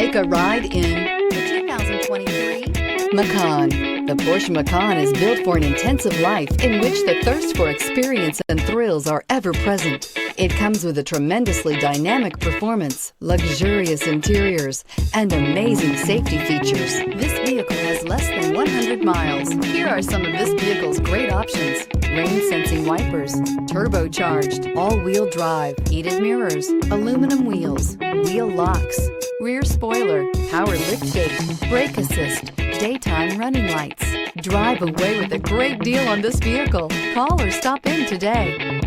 Take a ride in the 2023 Macan. The Porsche Macan is built for an intensive life in which the thirst for experience and thrills are ever present. It comes with a tremendously dynamic performance, luxurious interiors, and amazing safety features. This vehicle has less than 100 miles. Here are some of this vehicle's great options: rain-sensing wipers, turbocharged, all-wheel drive, heated mirrors, aluminum wheels, wheel locks, rear spoiler, power liftgate, brake assist, daytime running lights. Drive away with a great deal on this vehicle. Call or stop in today.